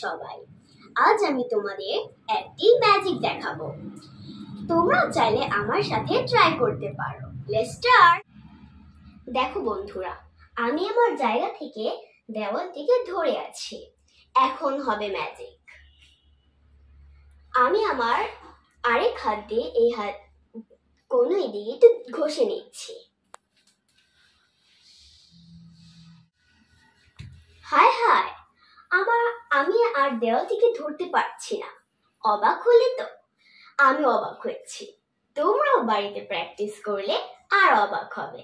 সবাই। আজ আমি তোমাদের একটি ম্যাজিক দেখাবো। তোমরা চাইলে আমার সাথে ট্রাই করতে পারো। Let's start. দেখো বন্ধুরা, আমি আমার জায়গা থেকে দেওয়াল থেকে ধরে আছি। এখন হবে ম্যাজিক। আমি আমার আরেক হাত দিয়ে এই হাত কোনোই দিয়ে একটু ঘষে নিচ্ছি। হায় হায়, আমি আর দেওয়ালটিকে ধরতে পারছি না। অবাক হলে তো? আমি অবাক হয়েছি। তোমরাও বাড়িতে প্র্যাকটিস করলে আর অবাক হবে।